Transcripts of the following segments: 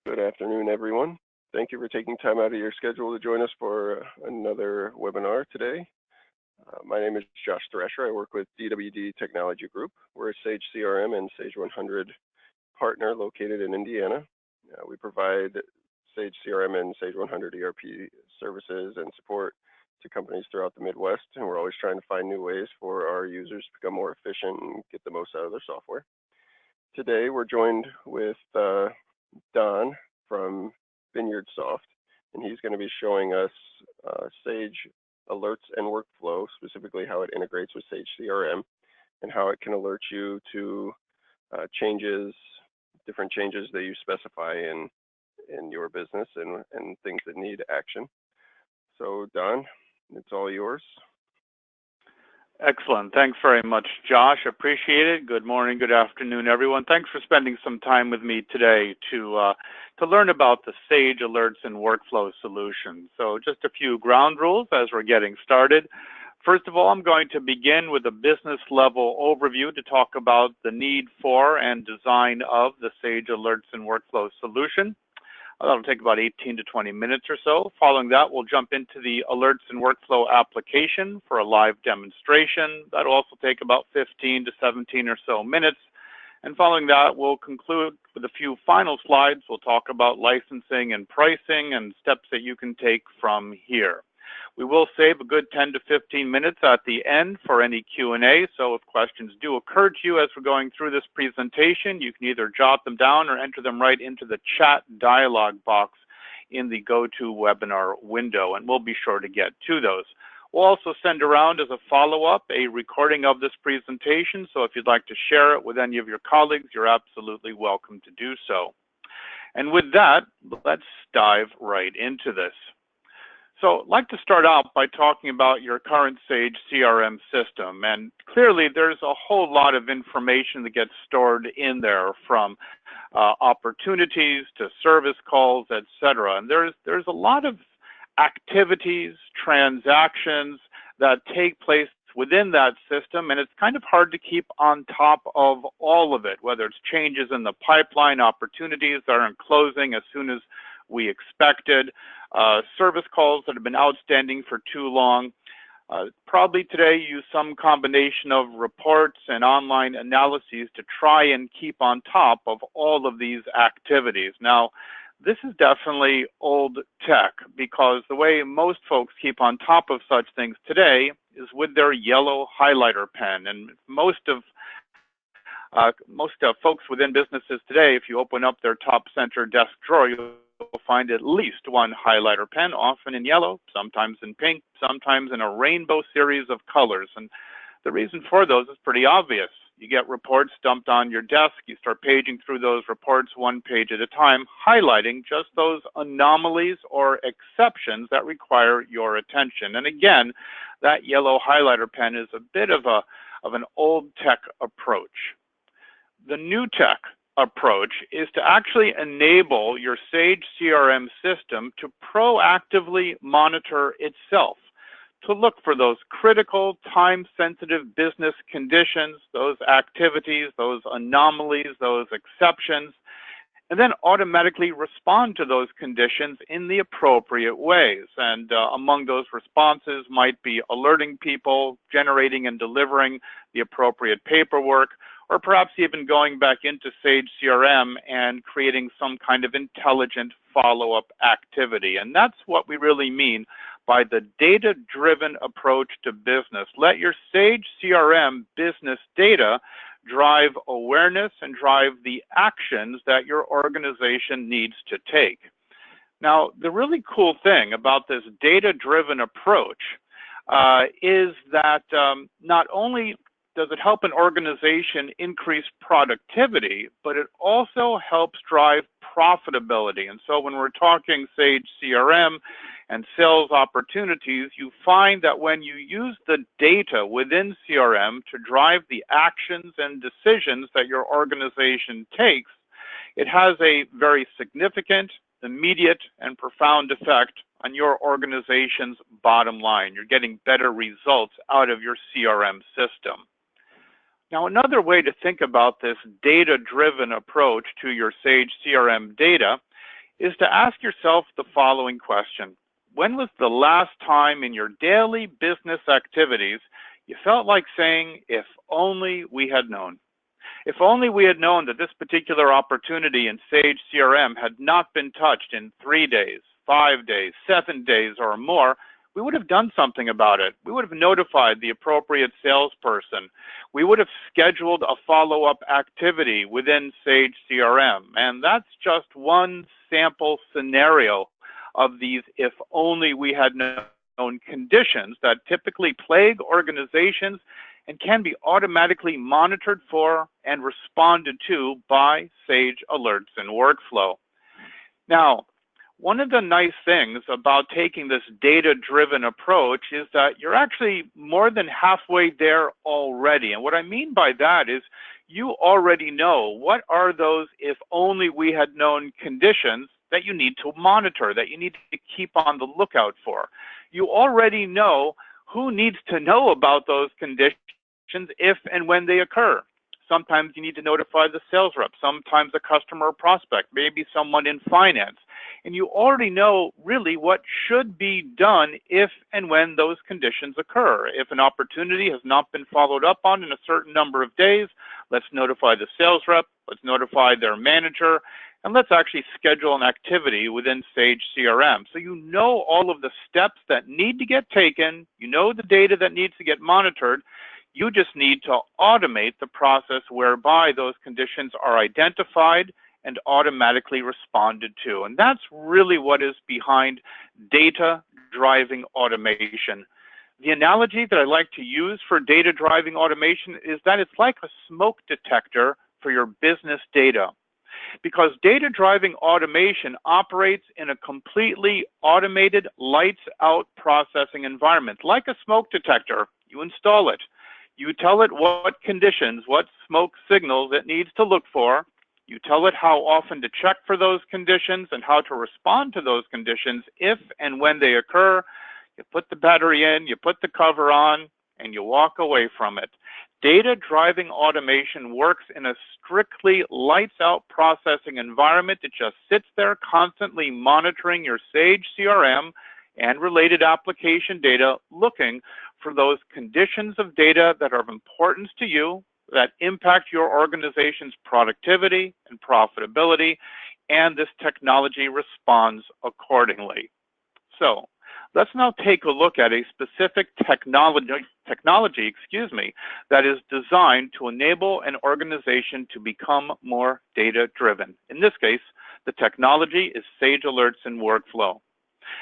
Good afternoon, everyone. Thank you for taking time out of your schedule to join us for another webinar today. My name is Josh Thresher. I work with DWD Technology Group. We're a Sage CRM and Sage 100 partner located in Indiana. We provide Sage CRM and Sage 100 ERP services and support to companies throughout the Midwest, and we're always trying to find new ways for our users to become more efficient and get the most out of their software. Today, we're joined with Don from Vineyard Soft, and he's going to be showing us Sage alerts and workflow, specifically how it integrates with Sage CRM and how it can alert you to different changes that you specify in your business and things that need action. So Don, it's all yours. Excellent. Thanks very much, Josh. Appreciate it. Good morning, good afternoon, everyone. Thanks for spending some time with me today to learn about the Sage Alerts and Workflow solution. So just a few ground rules as we're getting started. First of all, I'm going to begin with a business level overview to talk about the need for and design of the Sage Alerts and Workflow solution. That'll take about 18 to 20 minutes or so. Following that, we'll jump into the Alerts and Workflow application for a live demonstration. That'll also take about 15 to 17 or so minutes. And following that, we'll conclude with a few final slides. We'll talk about licensing and pricing and steps that you can take from here. We will save a good 10 to 15 minutes at the end for any Q&A, so if questions do occur to you as we're going through this presentation, you can either jot them down or enter them right into the chat dialog box in the GoToWebinar window, and we'll be sure to get to those. We'll also send around as a follow-up a recording of this presentation, so if you'd like to share it with any of your colleagues, you're absolutely welcome to do so. And with that, let's dive right into this. So I'd like to start out by talking about your current Sage CRM system. And clearly, there's a whole lot of information that gets stored in there, from opportunities to service calls, etc. And there's a lot of activities, transactions that take place within that system, and it's kind of hard to keep on top of all of it, whether it's changes in the pipeline, opportunities that aren't closing as soon as we expected, service calls that have been outstanding for too long. Probably today use some combination of reports and online analyses to try and keep on top of all of these activities. Now, this is definitely old tech, because the way most folks keep on top of such things today is with their yellow highlighter pen. And most folks within businesses today, if you open up their top center desk drawer, you'll find at least one highlighter pen, often in yellow, sometimes in pink, sometimes in a rainbow series of colors. And the reason for those is pretty obvious. You get reports dumped on your desk, you start paging through those reports one page at a time, highlighting just those anomalies or exceptions that require your attention. And again, that yellow highlighter pen is a bit of an old tech approach. The new tech approach is to actually enable your Sage CRM system to proactively monitor itself, to look for those critical, time-sensitive business conditions, those activities, those anomalies, those exceptions, and then automatically respond to those conditions in the appropriate ways. And among those responses might be alerting people, generating and delivering the appropriate paperwork, or perhaps even going back into Sage CRM and creating some kind of intelligent follow-up activity. And that's what we really mean by the data-driven approach to business. Let your Sage CRM business data drive awareness and drive the actions that your organization needs to take. Now, the really cool thing about this data-driven approach is that not only does it help an organization increase productivity, but it also helps drive profitability. And so when we're talking Sage CRM and sales opportunities, you find that when you use the data within CRM to drive the actions and decisions that your organization takes, it has a very significant, immediate, and profound effect on your organization's bottom line. You're getting better results out of your CRM system. Now, another way to think about this data-driven approach to your Sage CRM data is to ask yourself the following question. When was the last time in your daily business activities you felt like saying, if only we had known? If only we had known that this particular opportunity in Sage CRM had not been touched in 3 days, 5 days, 7 days or more, we would have done something about it. We would have notified the appropriate salesperson. We would have scheduled a follow-up activity within Sage CRM. And that's just one sample scenario of these if only we had known conditions that typically plague organizations and can be automatically monitored for and responded to by Sage Alerts and Workflow. Now, one of the nice things about taking this data-driven approach is that you're actually more than halfway there already. And what I mean by that is you already know what are those if only we had known conditions that you need to monitor, that you need to keep on the lookout for. You already know who needs to know about those conditions if and when they occur. Sometimes you need to notify the sales rep, sometimes a customer or prospect, maybe someone in finance. And you already know really what should be done if and when those conditions occur. If an opportunity has not been followed up on in a certain number of days, let's notify the sales rep, let's notify their manager, and let's actually schedule an activity within Sage CRM. So you know all of the steps that need to get taken, you know the data that needs to get monitored. You just need to automate the process whereby those conditions are identified and automatically responded to. And that's really what is behind data-driving automation. The analogy that I like to use for data-driving automation is that it's like a smoke detector for your business data. Because data-driving automation operates in a completely automated, lights-out processing environment. Like a smoke detector, you install it. You tell it what conditions, what smoke signals it needs to look for. You tell it how often to check for those conditions and how to respond to those conditions if and when they occur. You put the battery in, you put the cover on, and you walk away from it. Data-driving automation works in a strictly lights-out processing environment. It just sits there constantly monitoring your Sage CRM and related application data, looking for those conditions of data that are of importance to you, that impact your organization's productivity and profitability, and this technology responds accordingly. So let's now take a look at a specific technology that is designed to enable an organization to become more data-driven. In this case, the technology is Sage Alerts and Workflow.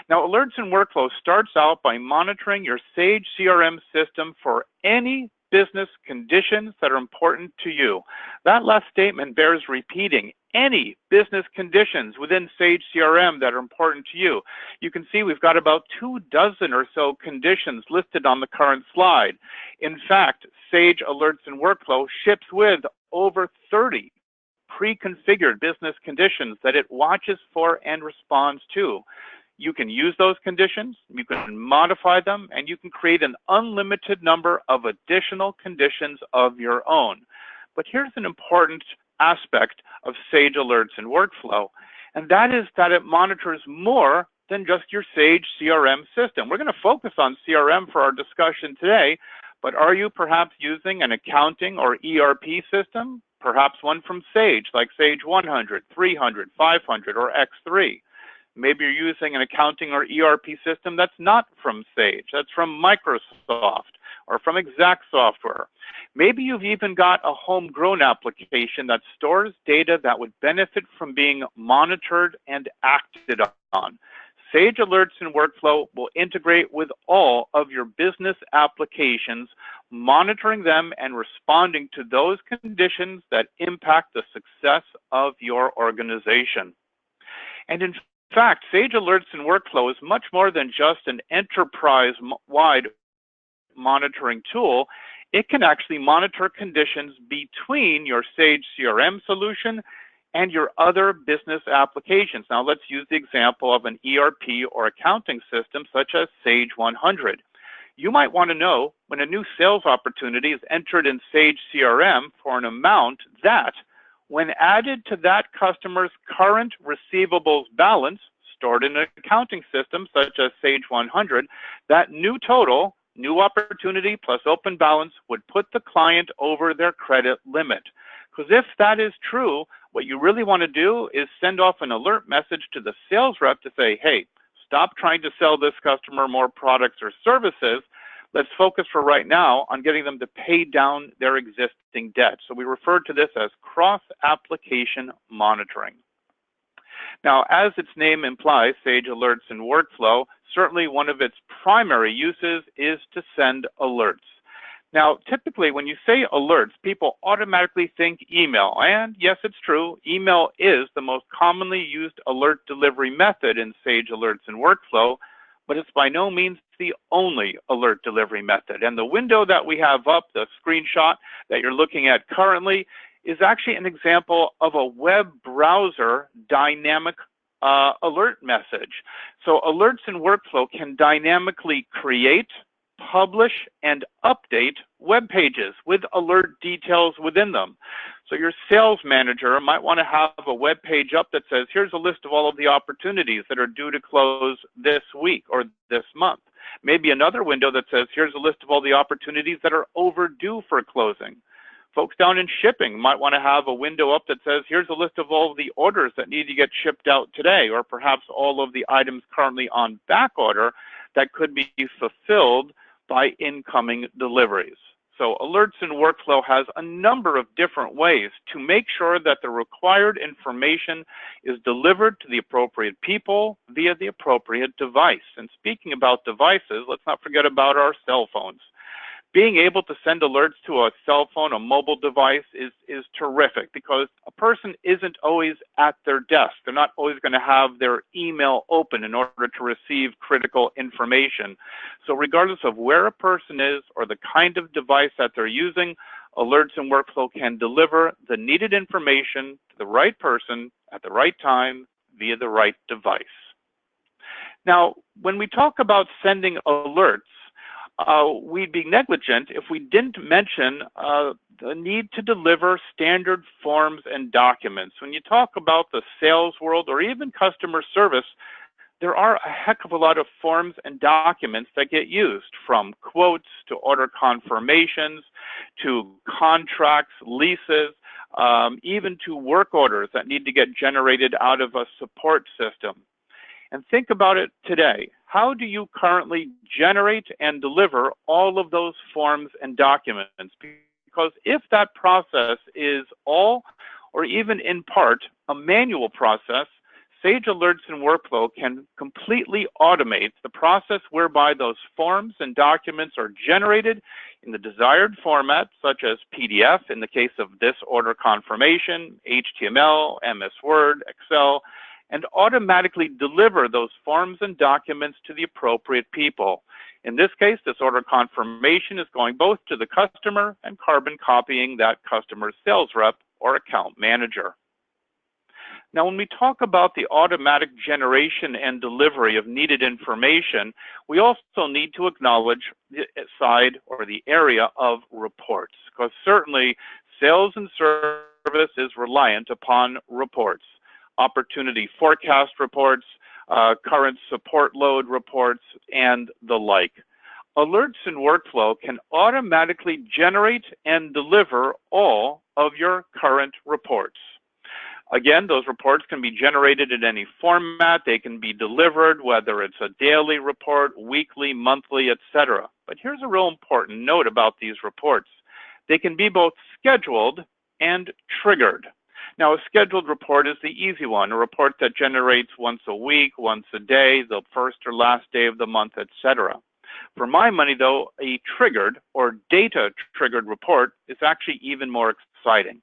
Now, Alerts and Workflow starts out by monitoring your Sage CRM system for any business conditions that are important to you. That last statement bears repeating. Any business conditions within Sage CRM that are important to you. You can see we've got about 24 or so conditions listed on the current slide. In fact, Sage Alerts and Workflow ships with over 30 pre-configured business conditions that it watches for and responds to. You can use those conditions, you can modify them, and you can create an unlimited number of additional conditions of your own. But here's an important aspect of Sage Alerts and Workflow, and that is that it monitors more than just your Sage CRM system. We're going to focus on CRM for our discussion today, but are you perhaps using an accounting or ERP system? Perhaps one from Sage, like Sage 100, 300, 500, or X3. Maybe you're using an accounting or ERP system that's not from Sage, that's from Microsoft or from Exact Software. Maybe you've even got a homegrown application that stores data that would benefit from being monitored and acted on. Sage Alerts and Workflow will integrate with all of your business applications, monitoring them and responding to those conditions that impact the success of your organization. And in fact, Sage Alerts and Workflow is much more than just an enterprise-wide monitoring tool. It can actually monitor conditions between your Sage CRM solution and your other business applications. Now, let's use the example of an ERP or accounting system such as Sage 100. You might want to know when a new sales opportunity is entered in Sage CRM for an amount that, when added to that customer's current receivables balance stored in an accounting system such as Sage 100, that new total, new opportunity plus open balance would put the client over their credit limit. Because if that is true, what you really want to do is send off an alert message to the sales rep to say, hey, stop trying to sell this customer more products or services. Let's focus for right now on getting them to pay down their existing debt. So we refer to this as cross-application monitoring. Now, as its name implies, Sage Alerts and Workflow, certainly one of its primary uses is to send alerts. Now, typically when you say alerts, people automatically think email. And yes, it's true, email is the most commonly used alert delivery method in Sage Alerts and Workflow, but it's by no means the only alert delivery method. And the window that we have up, the screenshot that you're looking at currently, is actually an example of a web browser dynamic alert message. So Alerts and Workflow can dynamically create, publish, and update web pages with alert details within them. So your sales manager might want to have a web page up that says, here's a list of all of the opportunities that are due to close this week or this month. Maybe another window that says, here's a list of all the opportunities that are overdue for closing. Folks down in shipping might want to have a window up that says, here's a list of all of the orders that need to get shipped out today, or perhaps all of the items currently on back order that could be fulfilled by incoming deliveries. So Alerts and Workflow has a number of different ways to make sure that the required information is delivered to the appropriate people via the appropriate device. And speaking about devices, let's not forget about our cell phones. Being able to send alerts to a cell phone, a mobile device, is terrific because a person isn't always at their desk. They're not always going to have their email open in order to receive critical information. So regardless of where a person is or the kind of device that they're using, Alerts and Workflow can deliver the needed information to the right person at the right time via the right device. Now, when we talk about sending alerts, we'd be negligent if we didn't mention the need to deliver standard forms and documents. When you talk about the sales world or even customer service, there are a heck of a lot of forms and documents that get used, from quotes to order confirmations to contracts, leases, even to work orders that need to get generated out of a support system. And think about it today. How do you currently generate and deliver all of those forms and documents? Because if that process is all or even in part a manual process, Sage Alerts and Workflow can completely automate the process whereby those forms and documents are generated in the desired format, such as PDF in the case of this order confirmation, HTML, MS Word, Excel, and automatically deliver those forms and documents to the appropriate people. In this case, this order confirmation is going both to the customer and carbon copying that customer's sales rep or account manager. Now, when we talk about the automatic generation and delivery of needed information, we also need to acknowledge the side or the area of reports, because certainly sales and service is reliant upon reports. Opportunity forecast reports, current support load reports, and the like. Alerts and Workflow can automatically generate and deliver all of your current reports. Again, those reports can be generated in any format. They can be delivered, whether it's a daily report, weekly, monthly, etc. But here's a real important note about these reports. They can be both scheduled and triggered. Now, a scheduled report is the easy one, a report that generates once a week, once a day, the first or last day of the month, etc. For my money, though, a triggered or data-triggered report is actually even more exciting,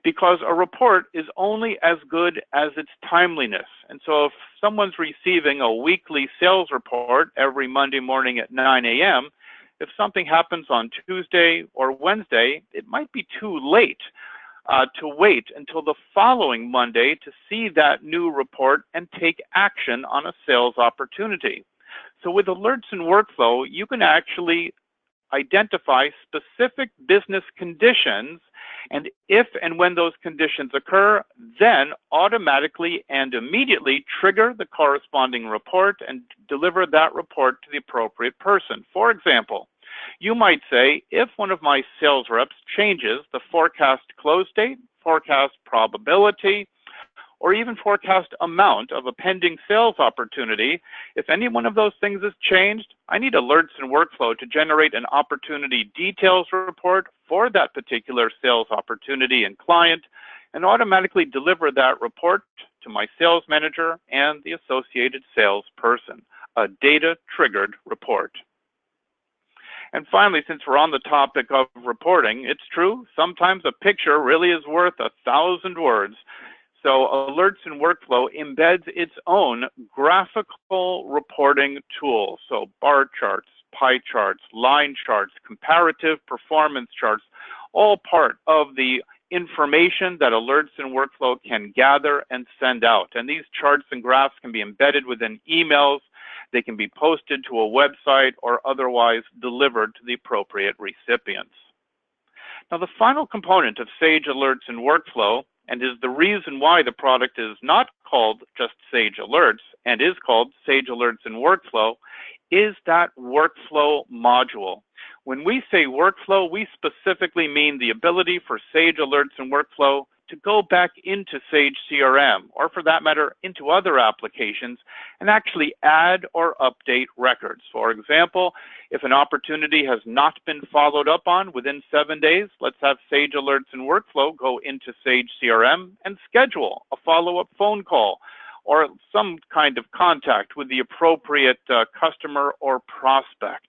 because a report is only as good as its timeliness. And so if someone's receiving a weekly sales report every Monday morning at 9 a.m., if something happens on Tuesday or Wednesday, it might be too late to wait until the following Monday to see that new report and take action on a sales opportunity. So with Alerts and Workflow, you can actually identify specific business conditions And if and when those conditions occur, then automatically and immediately trigger the corresponding report and deliver that report to the appropriate person. For example, you might say, if one of my sales reps changes the forecast close date, forecast probability, or even forecast amount of a pending sales opportunity, if any one of those things is changed, I need alerts and workflow to generate an opportunity details report for that particular sales opportunity and client, and automatically deliver that report to my sales manager and the associated salesperson, a data-triggered report. And finally, since we're on the topic of reporting, it's true, sometimes a picture really is worth 1,000 words. So Alerts and Workflow embeds its own graphical reporting tool. So bar charts, pie charts, line charts, comparative performance charts, all part of the information that Alerts and Workflow can gather and send out. And these charts and graphs can be embedded within emails. They can be posted to a website or otherwise delivered to the appropriate recipients. Now, the final component of Sage Alerts and Workflow, and is the reason why the product is not called just Sage Alerts and is called Sage Alerts and Workflow, is that workflow module. When we say workflow, we specifically mean the ability for Sage Alerts and Workflow to go back into Sage CRM, or for that matter, into other applications, and actually add or update records. For example, if an opportunity has not been followed up on within 7 days, let's have Sage Alerts and Workflow go into Sage CRM and schedule a follow-up phone call or some kind of contact with the appropriate customer or prospect.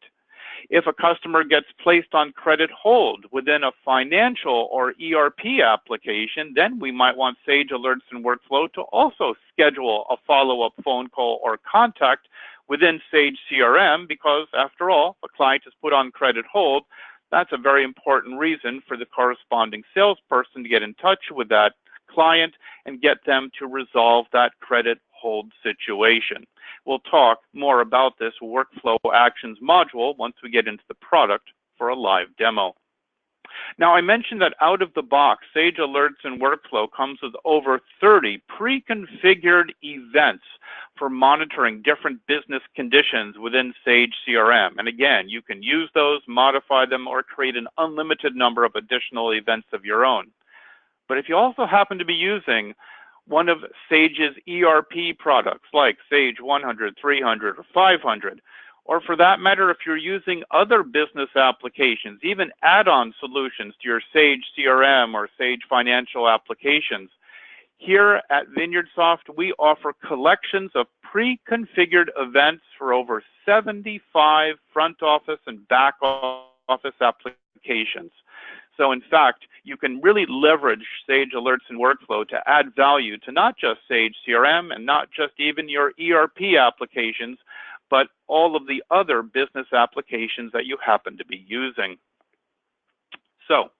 If a customer gets placed on credit hold within a financial or ERP application, then we might want Sage Alerts and Workflow to also schedule a follow-up phone call or contact within Sage CRM, because after all, a client is put on credit hold. That's a very important reason for the corresponding salesperson to get in touch with that client and get them to resolve that credit hold situation. We'll talk more about this workflow actions module once we get into the product for a live demo. Now, I mentioned that out of the box, Sage Alerts and Workflow comes with over 30 pre-configured events for monitoring different business conditions within Sage CRM. And again, you can use those, modify them, or create an unlimited number of additional events of your own. But if you also happen to be using one of Sage's ERP products like Sage 100, 300, or 500, or for that matter, if you're using other business applications, even add-on solutions to your Sage CRM or Sage financial applications, here at VineyardSoft, we offer collections of pre-configured events for over 75 front office and back office applications. So in fact, you can really leverage Sage Alerts and Workflow to add value to not just Sage CRM and not just even your ERP applications, but all of the other business applications that you happen to be using. So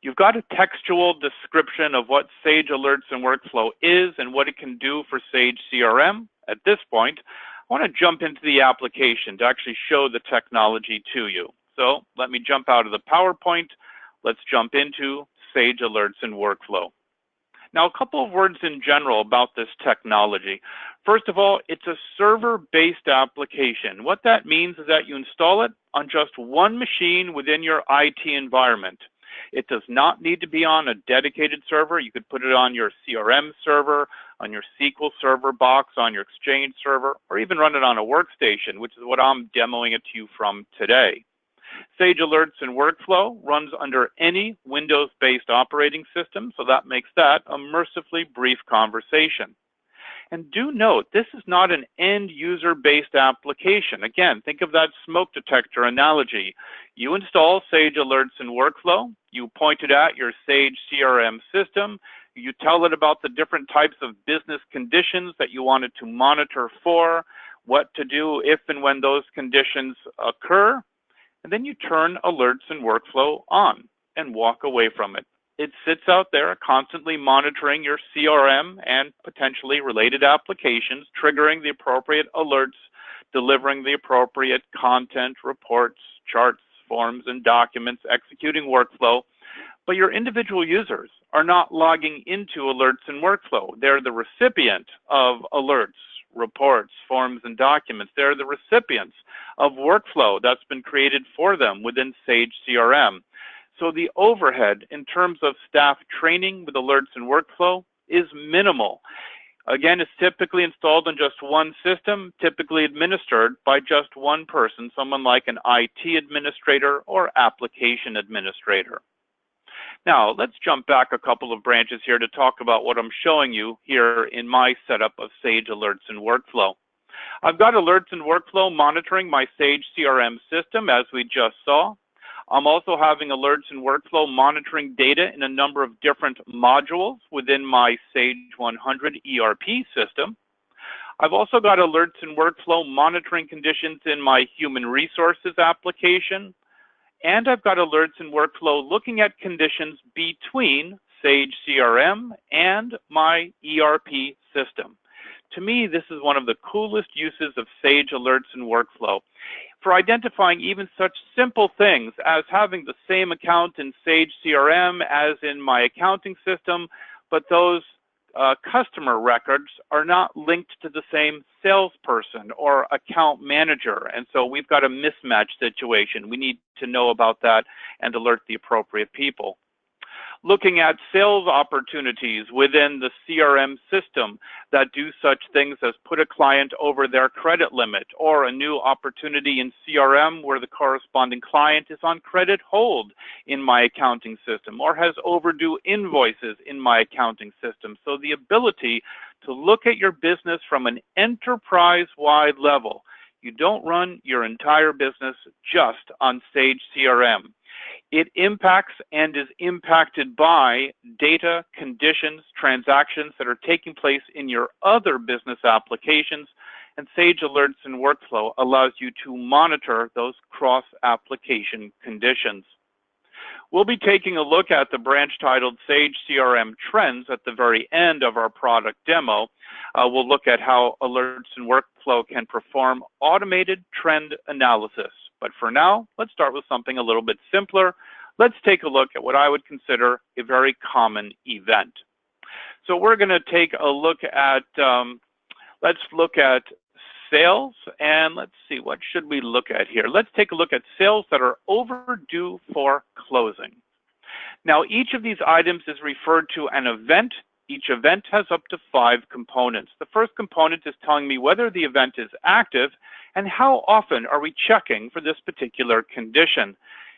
you've got a textual description of what Sage Alerts and Workflow is and what it can do for Sage CRM. At this point, I want to jump into the application to actually show the technology to you. So let me jump out of the PowerPoint. Let's jump into Sage Alerts and Workflow. Now, a couple of words in general about this technology. First of all, it's a server-based application. What that means is that you install it on just one machine within your IT environment. It does not need to be on a dedicated server. You could put it on your CRM server, on your SQL Server box, on your Exchange server, or even run it on a workstation, which is what I'm demoing it to you from today. Sage Alerts and Workflow runs under any Windows-based operating system, so that makes that a mercifully brief conversation. And do note, this is not an end-user-based application. Again, think of that smoke detector analogy. You install Sage Alerts and Workflow, you point it at your Sage CRM system, you tell it about the different types of business conditions that you want it to monitor for, what to do if and when those conditions occur, and then you turn Alerts and Workflow on and walk away from it. It sits out there constantly monitoring your CRM and potentially related applications, triggering the appropriate alerts, delivering the appropriate content, reports, charts, forms, and documents, executing workflow. but your individual users are not logging into alerts and workflow. They're the recipient of alerts, reports, forms, and documents. They're the recipients of workflow that's been created for them within Sage CRM. So the overhead in terms of staff training with alerts and workflow is minimal. Again, it's typically installed on just one system, typically administered by just one person, someone like an IT administrator or application administrator. Now, let's jump back a couple of branches here to talk about what I'm showing you here in my setup of Sage Alerts and Workflow. I've got Alerts and Workflow monitoring my Sage CRM system, as we just saw. I'm also having Alerts and Workflow monitoring data in a number of different modules within my Sage 100 ERP system. I've also got Alerts and Workflow monitoring conditions in my Human Resources application. And I've got Alerts and Workflow looking at conditions between Sage CRM and my ERP system. To me, this is one of the coolest uses of Sage Alerts and Workflow for identifying even such simple things as having the same account in Sage CRM as in my accounting system, but those customer records are not linked to the same salesperson or account manager. And so we've got a mismatch situation. We need to know about that and alert the appropriate people. Looking at sales opportunities within the CRM system that do such things as put a client over their credit limit, or a new opportunity in CRM where the corresponding client is on credit hold in my accounting system or has overdue invoices in my accounting system. So the ability to look at your business from an enterprise-wide level. You don't run your entire business just on Sage CRM. It impacts and is impacted by data, conditions, transactions that are taking place in your other business applications, and Sage Alerts and Workflow allows you to monitor those cross-application conditions. We'll be taking a look at the branch titled Sage CRM Trends at the very end of our product demo. We'll look at how Alerts and Workflow can perform automated trend analysis. But for now, let's start with something a little bit simpler. Let's take a look at what I would consider a very common event. So we're going to take a look at, let's look at sales, and let's see, what should we look at here? Let's take a look at sales that are overdue for closing. Now, each of these items is referred to an event. Each event has up to 5 components. The first component is telling me whether the event is active and how often are we checking for this particular condition.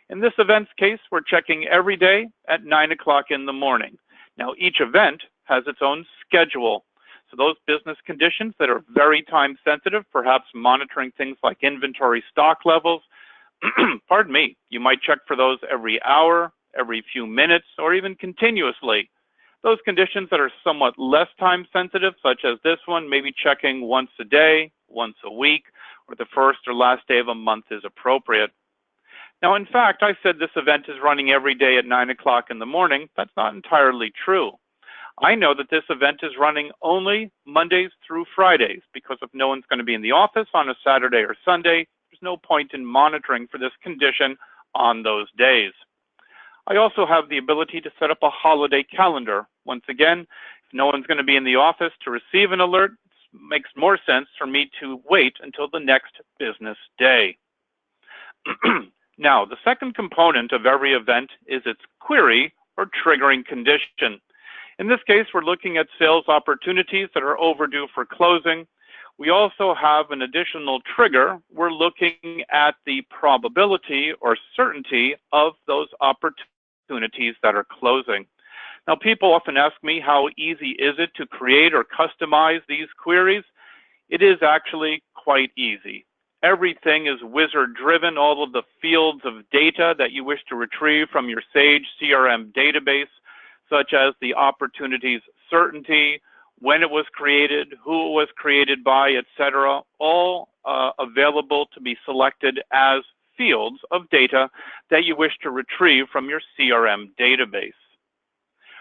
In this event's case, we're checking every day at 9 o'clock in the morning. Now, each event has its own schedule. So those business conditions that are very time sensitive, perhaps monitoring things like inventory stock levels, pardon me, you might check for those every hour, every few minutes, or even continuously. Those conditions that are somewhat less time sensitive, such as this one, maybe checking once a day, once a week, or the first or last day of a month is appropriate. Now, in fact, I said this event is running every day at 9 o'clock in the morning. That's not entirely true. I know that this event is running only Mondays through Fridays, because if no one's going to be in the office on a Saturday or Sunday, there's no point in monitoring for this condition on those days. I also have the ability to set up a holiday calendar. Once again, if no one's going to be in the office to receive an alert, it makes more sense for me to wait until the next business day. Now, the second component of every event is its query or triggering condition. In this case, we're looking at sales opportunities that are overdue for closing. We also have an additional trigger. We're looking at the probability or certainty of those opportunities that are closing. Now, people often ask me, how easy is it to create or customize these queries? It is actually quite easy. Everything is wizard-driven. All of the fields of data that you wish to retrieve from your Sage CRM database, such as the opportunity's certainty, when it was created, who it was created by, etc., all available to be selected as fields of data that you wish to retrieve from your CRM database.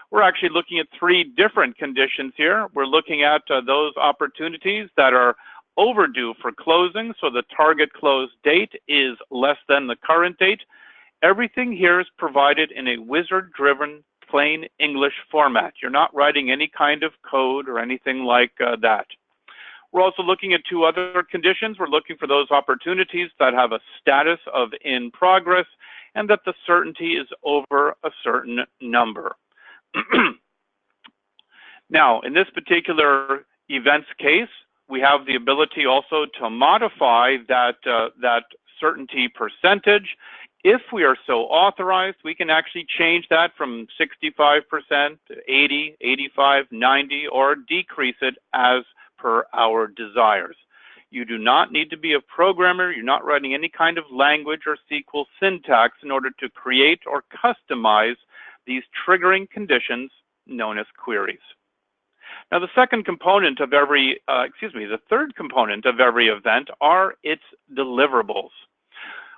We're actually looking at 3 different conditions here. We're looking at those opportunities that are overdue for closing, so the target close date is less than the current date, Everything here is provided in a wizard-driven, plain English format. You're not writing any kind of code or anything like that. We're also looking at two other conditions. We're looking for those opportunities that have a status of in progress and that the certainty is over a certain number. Now, in this particular events case, we have the ability also to modify that certainty percentage. If we are so authorized, we can actually change that from 65% to 80, 85, 90, or decrease it as per our desires. You do not need to be a programmer. You're not writing any kind of language or SQL syntax in order to create or customize these triggering conditions known as queries. Now, the third component of every event are its deliverables.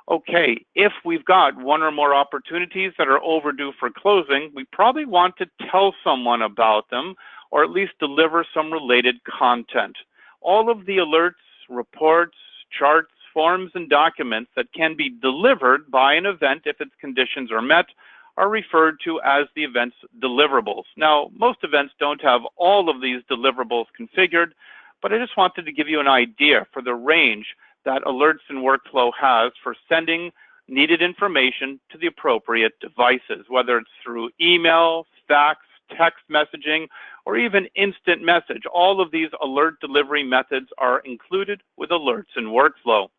Okay, if we've got one or more opportunities that are overdue for closing, we probably want to tell someone about them or at least deliver some related content. All of the alerts, reports, charts, forms, and documents that can be delivered by an event if its conditions are met are referred to as the event's deliverables. Now, most events don't have all of these deliverables configured, but I just wanted to give you an idea for the range that Alerts and Workflow has for sending needed information to the appropriate devices, whether it's through email, fax, text messaging, or even instant message. All of these alert delivery methods are included with Alerts and Workflow.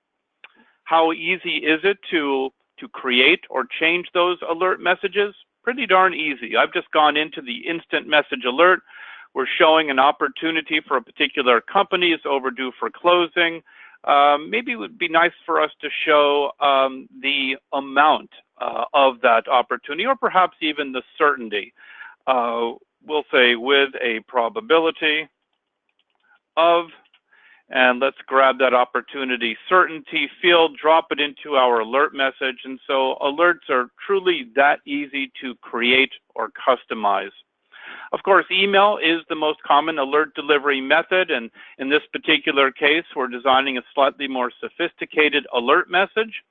How easy is it to create or change those alert messages? Pretty darn easy. I've just gone into the instant message alert. We're showing an opportunity for a particular company is overdue for closing. Maybe it would be nice for us to show the amount of that opportunity, or perhaps even the certainty. We'll say with a probability of, and let's grab that opportunity certainty field, drop it into our alert message. And so alerts are truly that easy to create or customize. Of course, email is the most common alert delivery method, and in this particular case, we're designing a slightly more sophisticated alert message.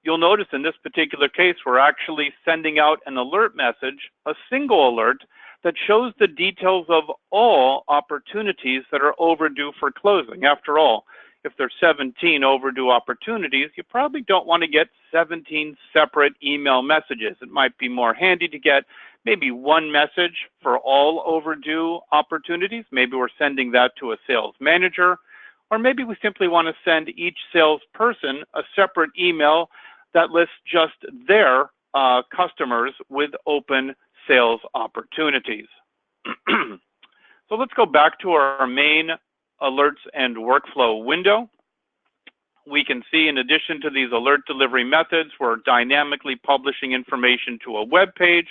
You'll notice in this particular case, we're actually sending out an alert message, a single alert, that shows the details of all opportunities that are overdue for closing. After all, if there's 17 overdue opportunities, you probably don't want to get 17 separate email messages. It might be more handy to get maybe one message for all overdue opportunities. Maybe we're sending that to a sales manager, or maybe we simply want to send each salesperson a separate email that lists just their customers with open sales opportunities. So let's go back to our main alerts and workflow window. We can see, in addition to these alert delivery methods, we're dynamically publishing information to a web page.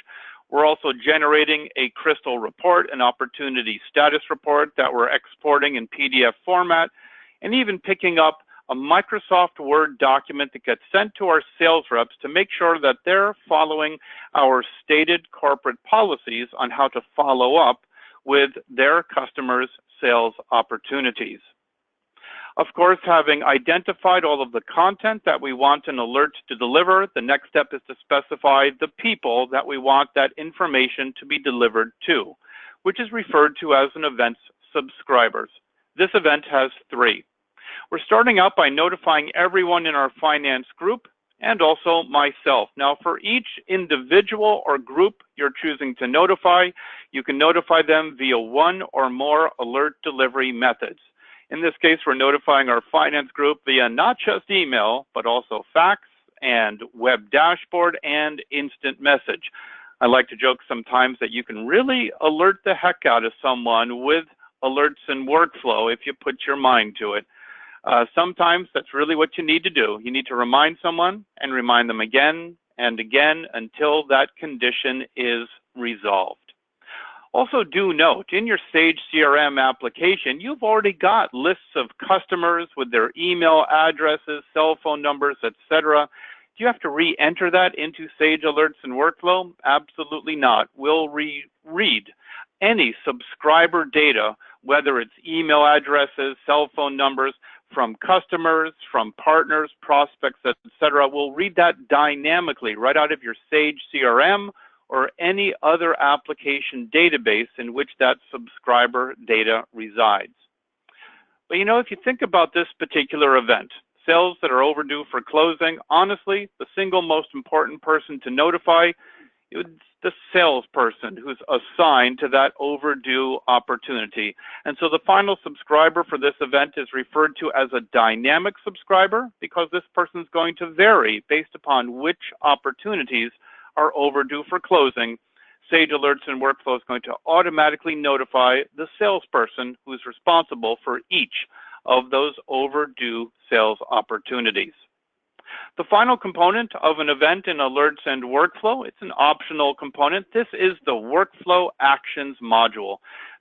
We're also generating a crystal report, an opportunity status report that we're exporting in PDF format, and even picking up a Microsoft Word document that gets sent to our sales reps to make sure that they're following our stated corporate policies on how to follow up with their customers' sales opportunities. Of course, having identified all of the content that we want an alert to deliver, the next step is to specify the people that we want that information to be delivered to, which is referred to as an event's subscribers. This event has 3. We're starting out by notifying everyone in our finance group and also myself. Now, for each individual or group you're choosing to notify, you can notify them via one or more alert delivery methods. In this case, we're notifying our finance group via not just email, but also fax and web dashboard and instant message. I like to joke sometimes that you can really alert the heck out of someone with alerts and workflow if you put your mind to it. Sometimes that's really what you need to do. You need to remind someone and remind them again and again until that condition is resolved. Also, do note, in your Sage CRM application, you've already got lists of customers with their email addresses, cell phone numbers, etc. Do you have to re-enter that into Sage Alerts and Workflow? Absolutely not. We'll read any subscriber data, whether it's email addresses, cell phone numbers, from customers, from partners, prospects, etc., will read that dynamically right out of your Sage CRM or any other application database in which that subscriber data resides. But you know, if you think about this particular event, sales that are overdue for closing, honestly, the single most important person to notify is the salesperson who's assigned to that overdue opportunity. And so the final subscriber for this event is referred to as a dynamic subscriber because this person is going to vary based upon which opportunities are overdue for closing. Sage Alerts and Workflow is going to automatically notify the salesperson who's responsible for each of those overdue sales opportunities. The final component of an event in Alerts and Workflow, it's an optional component. This is the Workflow Actions module.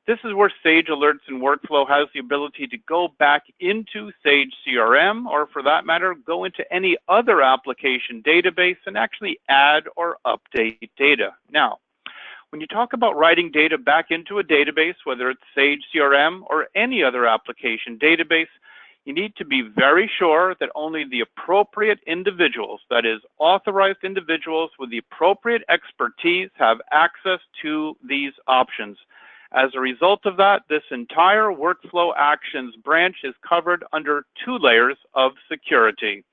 This is where Sage Alerts and Workflow has the ability to go back into Sage CRM, or for that matter, go into any other application database and actually add or update data. Now, when you talk about writing data back into a database, whether it's Sage CRM or any other application database, you need to be very sure that only the appropriate individuals, that is, authorized individuals with the appropriate expertise, have access to these options. As a result of that, this entire Workflow Actions branch is covered under 2 layers of security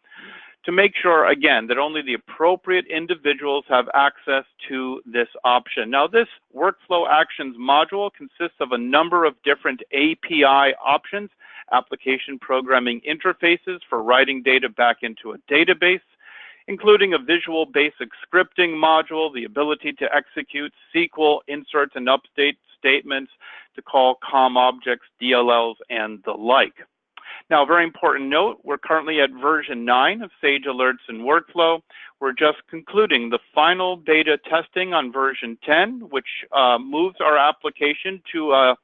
to make sure, again, that only the appropriate individuals have access to this option. Now, this Workflow Actions module consists of a number of different API options, application programming interfaces for writing data back into a database, including a visual basic scripting module, the ability to execute SQL inserts and update statements, to call COM objects, DLLs, and the like. Now, a very important note, we're currently at version 9 of Sage Alerts and Workflow. We're just concluding the final beta testing on version 10, which moves our application to,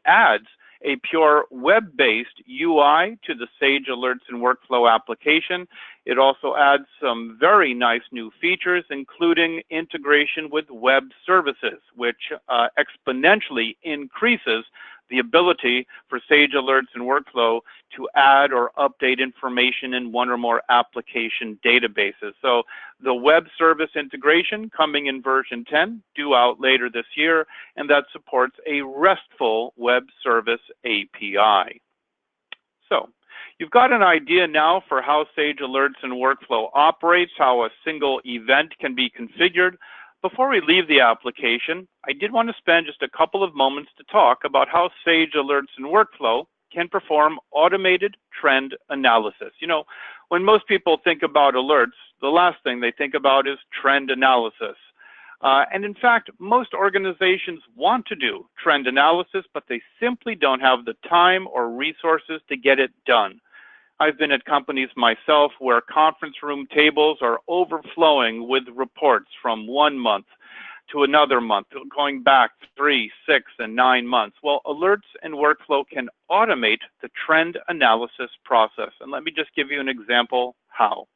adds a pure web-based UI to the Sage Alerts and Workflow application. It also adds some very nice new features, including integration with web services, which exponentially increases the ability for Sage Alerts and Workflow to add or update information in one or more application databases. So the web service integration coming in version 10, due out later this year, and that supports a RESTful web service API. So you've got an idea now for how Sage Alerts and Workflow operates, how a single event can be configured. Before we leave the application, I did want to spend just a couple of moments to talk about how Sage Alerts and Workflow can perform automated trend analysis. You know, when most people think about alerts, the last thing they think about is trend analysis. And in fact, most organizations want to do trend analysis, but they simply don't have the time or resources to get it done. I've been at companies myself where conference room tables are overflowing with reports from 1 month to another month, going back 3, 6, and 9 months. Well, Alerts and Workflow can automate the trend analysis process. And let me just give you an example how.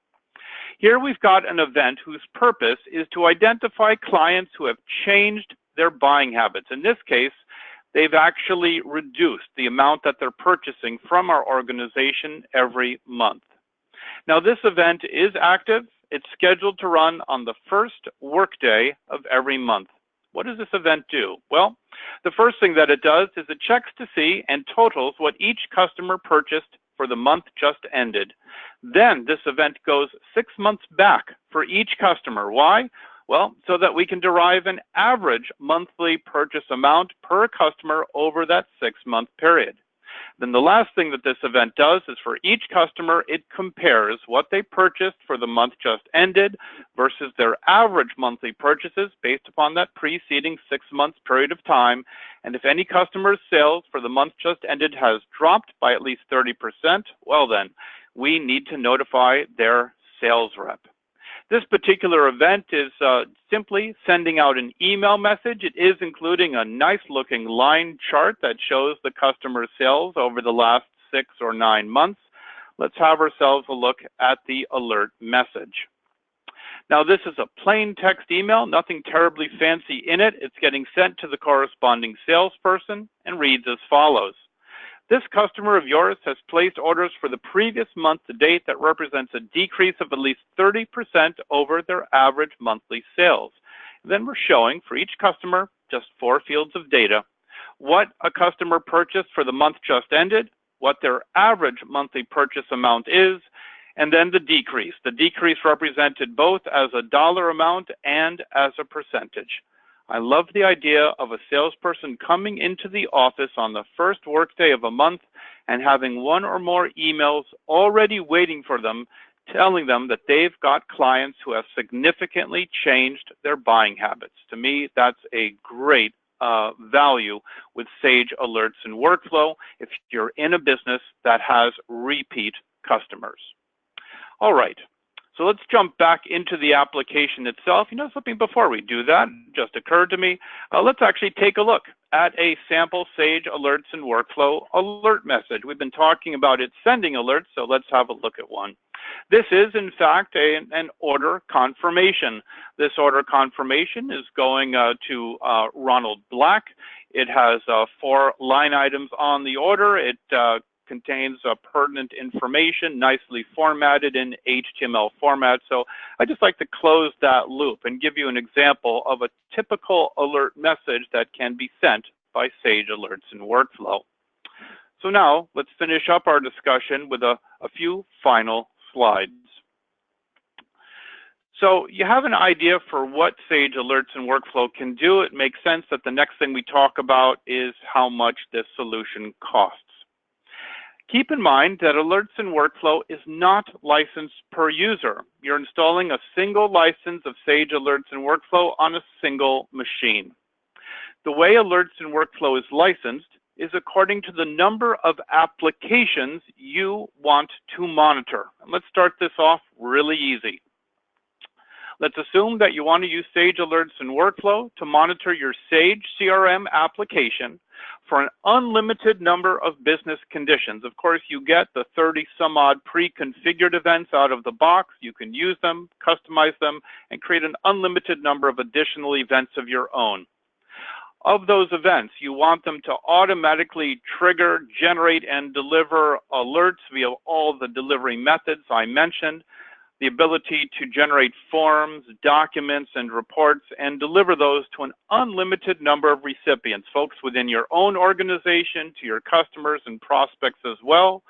Here we've got an event whose purpose is to identify clients who have changed their buying habits. In this case, they've actually reduced the amount that they're purchasing from our organization every month. Now, this event is active. It's scheduled to run on the first workday of every month. What does this event do? Well, the first thing that it does is it checks to see and totals what each customer purchased for the month just ended. Then this event goes 6 months back for each customer. Why? Well, so that we can derive an average monthly purchase amount per customer over that 6-month period. Then the last thing that this event does is for each customer, it compares what they purchased for the month just ended versus their average monthly purchases based upon that preceding 6-month period of time. And if any customer's sales for the month just ended has dropped by at least 30%, well then, we need to notify their sales rep. This particular event is simply sending out an email message. It is including a nice looking line chart that shows the customer sales over the last 6 or 9 months. Let's have ourselves a look at the alert message. Now, this is a plain text email, nothing terribly fancy in it. It's getting sent to the corresponding salesperson and reads as follows. This customer of yours has placed orders for the previous month to date that represents a decrease of at least 30% over their average monthly sales. Then we're showing for each customer just 4 fields of data: what a customer purchased for the month just ended, what their average monthly purchase amount is, and then the decrease. The decrease represented both as a dollar amount and as a percentage. I love the idea of a salesperson coming into the office on the first workday of a month and having 1 or more emails already waiting for them, telling them that they've got clients who have significantly changed their buying habits. To me, that's a great value with Sage Alerts and Workflow if you're in a business that has repeat customers. All right, so let's jump back into the application itself. You know something, before we do that, just occurred to me, let's actually take a look at a sample Sage Alerts and Workflow alert message. We've been talking about it sending alerts, so let's have a look at one. This is, in fact, an order confirmation. This order confirmation is going to Ronald Black. It has 4 line items on the order. It contains pertinent information, nicely formatted in HTML format. So I just like to close that loop and give you an example of a typical alert message that can be sent by Sage Alerts and Workflow. So now let's finish up our discussion with a few final slides. So you have an idea for what Sage Alerts and Workflow can do. It makes sense that the next thing we talk about is how much this solution costs. Keep in mind that Alerts and Workflow is not licensed per user. You're installing a single license of Sage Alerts and Workflow on a single machine. The way Alerts and Workflow is licensed is according to the number of applications you want to monitor. And let's start this off really easy. Let's assume that you want to use Sage Alerts and Workflow to monitor your Sage CRM application for an unlimited number of business conditions. Of course, you get the 30 some odd pre-configured events out of the box. You can use them, customize them, and create an unlimited number of additional events of your own. Of those events, you want them to automatically trigger, generate, and deliver alerts via all the delivery methods I mentioned, the ability to generate forms, documents, and reports, and deliver those to an unlimited number of recipients, folks within your own organization, to your customers and prospects as well.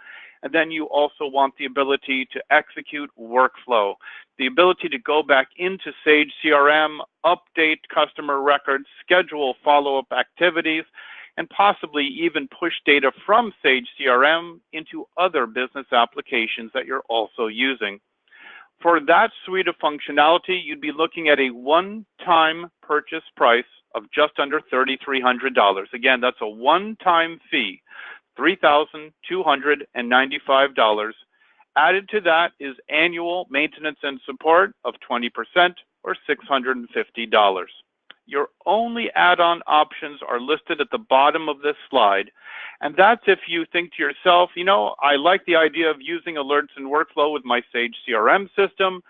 And then you also want the ability to execute workflow, the ability to go back into Sage CRM, update customer records, schedule follow-up activities, and possibly even push data from Sage CRM into other business applications that you're also using. For that suite of functionality, you'd be looking at a one-time purchase price of just under $3,300. Again, that's a one-time fee, $3,295. Added to that is annual maintenance and support of 20% or $650. Your only add-on options are listed at the bottom of this slide. And that's if you think to yourself, you know, I like the idea of using Alerts and Workflow with my Sage CRM system,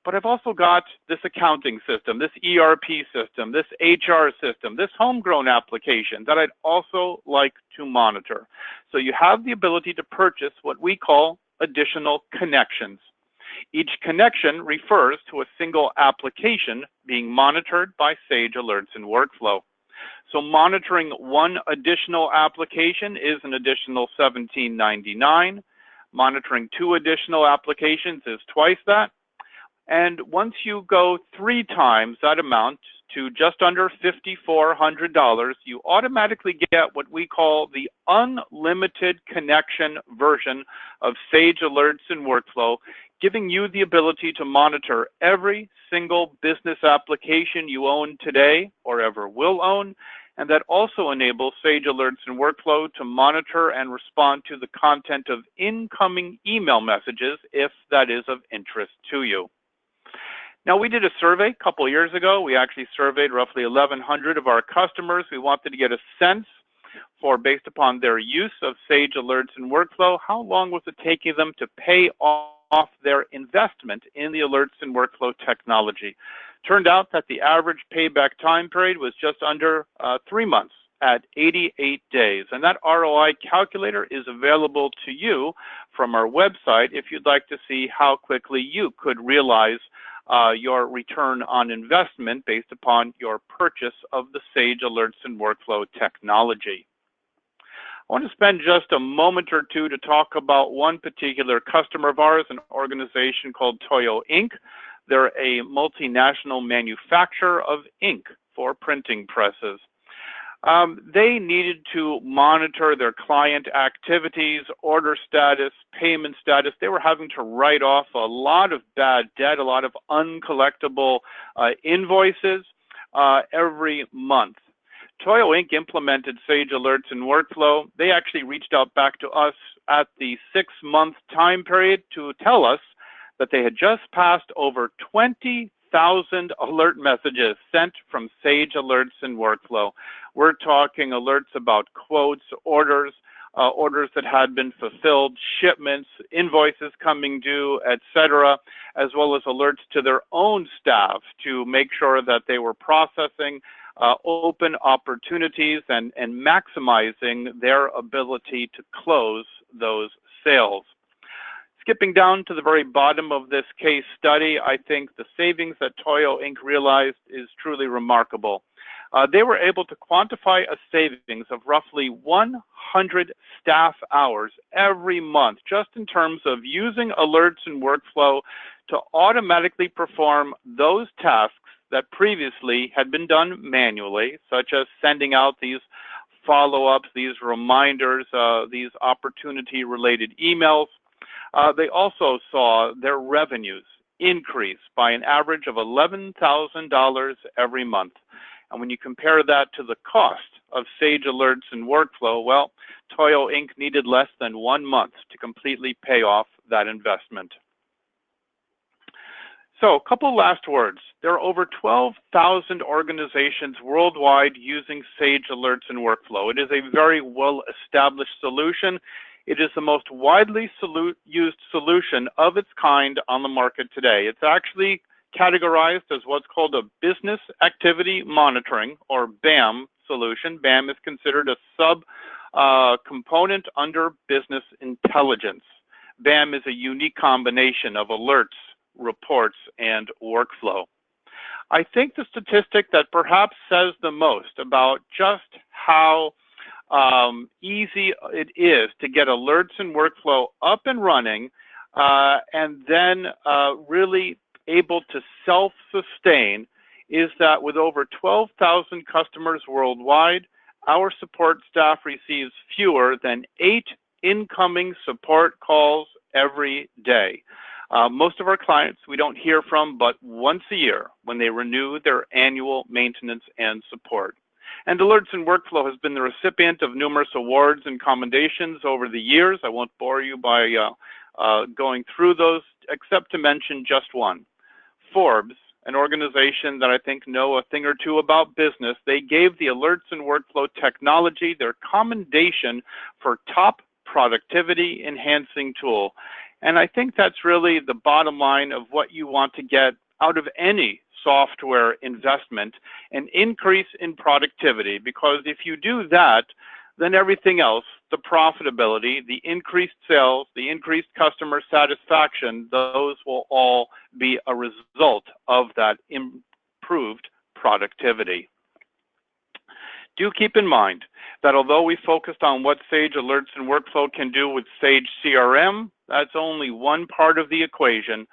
but I've also got this accounting system, this ERP system, this HR system, this homegrown application that I'd also like to monitor. So you have the ability to purchase what we call additional connections. Each connection refers to a single application being monitored by Sage Alerts and Workflow. So monitoring one additional application is an additional $17.99. Monitoring 2 additional applications is twice that. And once you go 3 times that amount to just under $5,400, you automatically get what we call the unlimited connection version of Sage Alerts and Workflow, giving you the ability to monitor every single business application you own today or ever will own, and that also enables Sage Alerts and Workflow to monitor and respond to the content of incoming email messages if that is of interest to you. Now, we did a survey a couple of years ago. We actually surveyed roughly 1,100 of our customers. We wanted to get a sense for, based upon their use of Sage Alerts and Workflow, how long was it taking them to pay off their investment in the Alerts and Workflow technology. Turned out that the average payback time period was just under 3 months at 88 days. And that ROI calculator is available to you from our website if you'd like to see how quickly you could realize your return on investment based upon your purchase of the Sage Alerts and Workflow technology. I want to spend just a moment or two to talk about one particular customer of ours, an organization called Toyo Inc. They're a multinational manufacturer of ink for printing presses. They needed to monitor their client activities, order status, payment status. They were having to write off a lot of bad debt, a lot of uncollectible invoices every month. Toyo Inc. implemented Sage Alerts and Workflow. They actually reached out back to us at the 6-month time period to tell us that they had just passed over 20,000 alert messages sent from Sage Alerts and Workflow. We're talking alerts about quotes, orders that had been fulfilled, shipments, invoices coming due, etc., as well as alerts to their own staff to make sure that they were processing open opportunities and maximizing their ability to close those sales. Skipping down to the very bottom of this case study, I think the savings that Toyo Inc. realized is truly remarkable. They were able to quantify a savings of roughly 100 staff hours every month, just in terms of using alerts and workflow to automatically perform those tasks that previously had been done manually, such as sending out these follow-ups, these reminders, these opportunity-related emails. They also saw their revenues increase by an average of $11,000 every month. And when you compare that to the cost of Sage Alerts and Workflow, well, Toyo Inc. needed less than 1 month to completely pay off that investment. So, a couple last words. There are over 12,000 organizations worldwide using Sage Alerts and Workflow. It is a very well-established solution. It is the most widely used solution of its kind on the market today. It's actually categorized as what's called a Business Activity Monitoring, or BAM, solution. BAM is considered a sub-component under business intelligence. BAM is a unique combination of alerts, reports, and workflow. I think the statistic that perhaps says the most about just how easy it is to get alerts and workflow up and running and then really able to self-sustain is that with over 12,000 customers worldwide, our support staff receives fewer than 8 incoming support calls every day. Most of our clients we don't hear from but once a year when they renew their annual maintenance and support. And Alerts and Workflow has been the recipient of numerous awards and commendations over the years. I won't bore you by going through those, except to mention just one. Forbes, an organization that I think know a thing or two about business, they gave the Alerts and Workflow technology their commendation for top productivity enhancing tool. And I think that's really the bottom line of what you want to get out of any software investment, an increase in productivity, because if you do that, then everything else, the profitability, the increased sales, the increased customer satisfaction, those will all be a result of that improved productivity. Do keep in mind that although we focused on what Sage Alerts and Workflow can do with Sage CRM, that's only one part of the equation.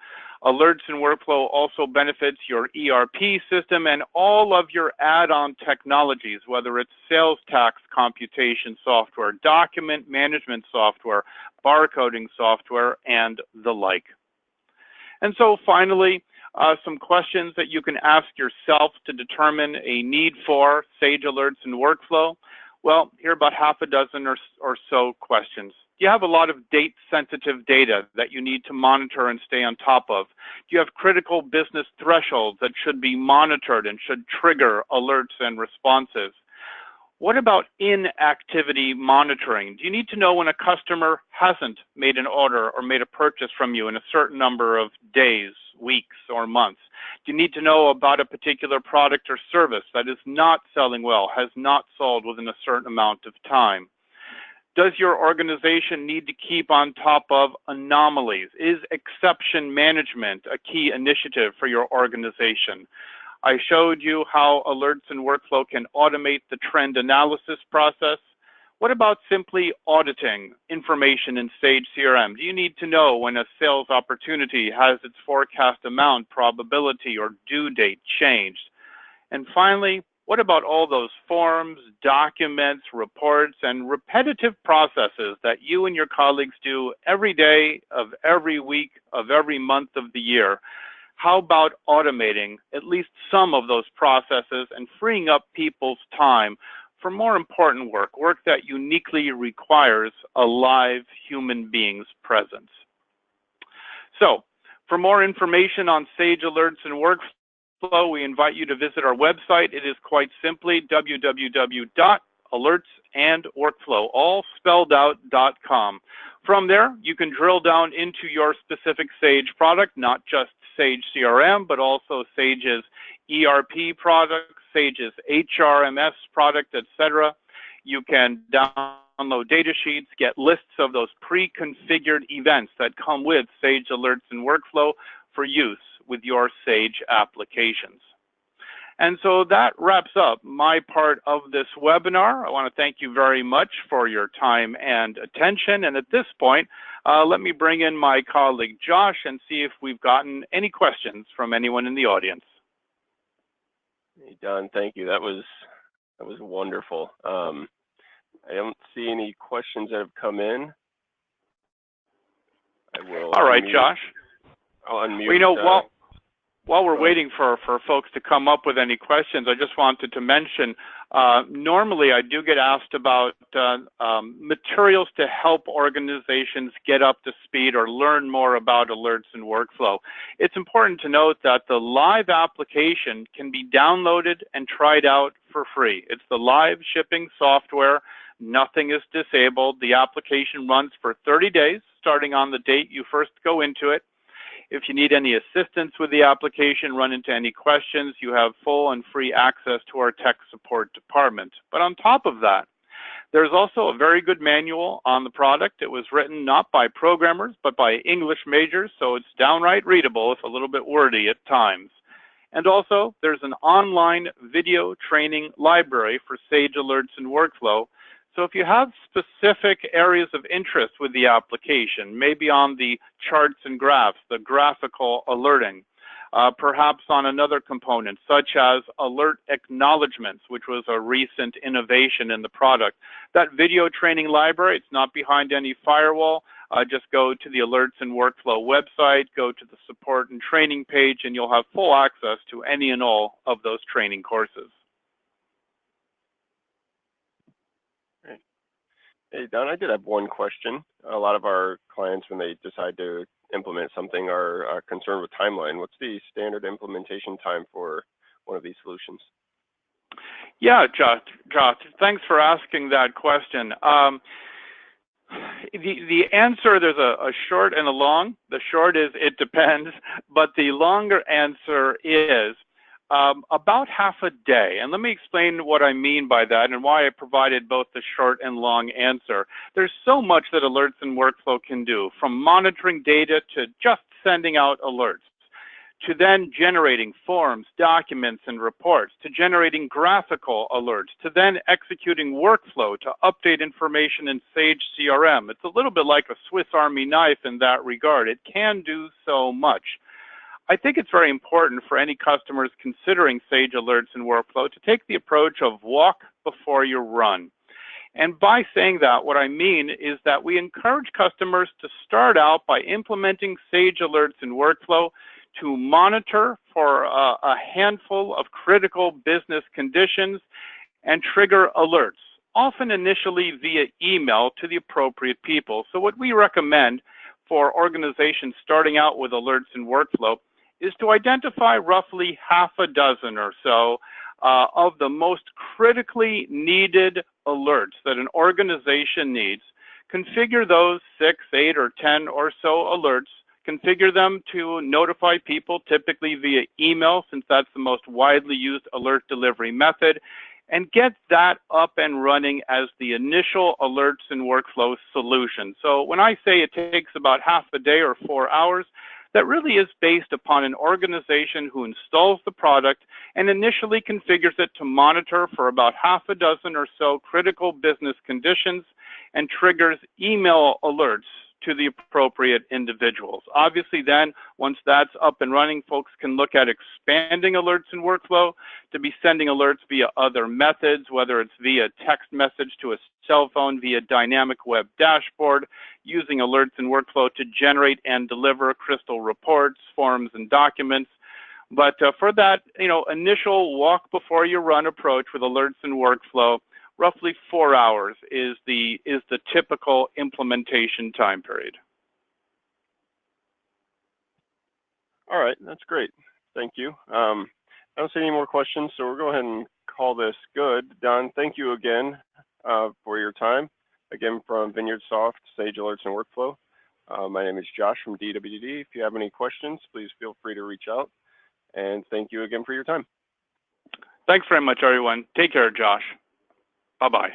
Alerts and Workflow also benefits your ERP system and all of your add-on technologies, whether it's sales tax computation software, document management software, barcoding software, and the like. And so finally, some questions that you can ask yourself to determine a need for Sage Alerts and Workflow. Well, here are about half a dozen or so questions. Do you have a lot of date-sensitive data that you need to monitor and stay on top of? Do you have critical business thresholds that should be monitored and should trigger alerts and responses? What about inactivity monitoring? Do you need to know when a customer hasn't made an order or made a purchase from you in a certain number of days, weeks, or months? Do you need to know about a particular product or service that is not selling well, has not sold within a certain amount of time? Does your organization need to keep on top of anomalies? Is exception management a key initiative for your organization? I showed you how alerts and workflow can automate the trend analysis process. What about simply auditing information in Sage CRM? Do you need to know when a sales opportunity has its forecast amount, probability, or due date changed? And finally, what about all those forms, documents, reports, and repetitive processes that you and your colleagues do every day of every week of every month of the year? How about automating at least some of those processes and freeing up people's time for more important work, work that uniquely requires a live human being's presence? So, for more information on Sage Alerts and Workflow, we invite you to visit our website. It is quite simply www.alertsandworkflow, all spelled out.com. From there, you can drill down into your specific Sage product, not just Sage CRM, but also Sage's ERP product, Sage's HRMS product, etc. You can download data sheets, get lists of those pre-configured events that come with Sage Alerts and Workflow for use with your Sage applications. And so that wraps up my part of this webinar. I want to thank you very much for your time and attention. And at this point, let me bring in my colleague Josh and see if we've gotten any questions from anyone in the audience. Hey, Don, thank you. That was wonderful. I don't see any questions that have come in. I will. All right, Josh. I'll unmute. Well, you know, while we're waiting for folks to come up with any questions, I just wanted to mention, normally I do get asked about materials to help organizations get up to speed or learn more about alerts and workflow. It's important to note that the live application can be downloaded and tried out for free. It's the live shipping software. Nothing is disabled. The application runs for 30 days, starting on the date you first go into it. If you need any assistance with the application, run into any questions, you have full and free access to our tech support department. But on top of that, there's also a very good manual on the product. It was written not by programmers, but by English majors, so it's downright readable, if a little bit wordy at times. And also, there's an online video training library for Sage Alerts and Workflow. So if you have specific areas of interest with the application, maybe on the charts and graphs, the graphical alerting, perhaps on another component, such as alert acknowledgements, which was a recent innovation in the product. That video training library, it's not behind any firewall. Just go to the Alerts and Workflow website, go to the support and training page, and you'll have full access to any and all of those training courses. Hey, Don, I did have one question. A lot of our clients, when they decide to implement something, are concerned with timeline. What's the standard implementation time for one of these solutions? Yeah, Josh, thanks for asking that question. The answer, there's a short and a long. The short is it depends, but the longer answer is about half a day. And let me explain what I mean by that and why I provided both the short and long answer. There's so much that alerts and workflow can do, from monitoring data to just sending out alerts, to then generating forms, documents, and reports, to generating graphical alerts, to then executing workflow to update information in Sage CRM. It's a little bit like a Swiss Army knife in that regard. It can do so much. I think it's very important for any customers considering Sage Alerts and Workflow to take the approach of walk before you run. And by saying that, what I mean is that we encourage customers to start out by implementing Sage Alerts and Workflow to monitor for a handful of critical business conditions and trigger alerts, often initially via email to the appropriate people. So what we recommend for organizations starting out with alerts and workflow is to identify roughly half a dozen or so of the most critically needed alerts that an organization needs. Configure those 6, 8, or 10 or so alerts. Configure them to notify people, typically via email, since that's the most widely used alert delivery method, and get that up and running as the initial alerts and workflow solution. So when I say it takes about half a day or 4 hours, that really is based upon an organization who installs the product and initially configures it to monitor for about half a dozen or so critical business conditions and triggers email alerts to the appropriate individuals. Obviously then, once that's up and running, folks can look at expanding alerts and workflow to be sending alerts via other methods, whether it's via text message to a cell phone, via dynamic web dashboard, using alerts and workflow to generate and deliver crystal reports, forms, and documents. But for that, initial walk before you run approach with alerts and workflow, roughly 4 hours is the typical implementation time period. All right, that's great. Thank you. I don't see any more questions, so we'll go ahead and call this good. Don, thank you again for your time. Again, from Vineyard Soft, Sage Alerts and Workflow. My name is Josh from DWD. If you have any questions, please feel free to reach out. And thank you again for your time. Thanks very much, everyone. Take care, Josh. Bye-bye.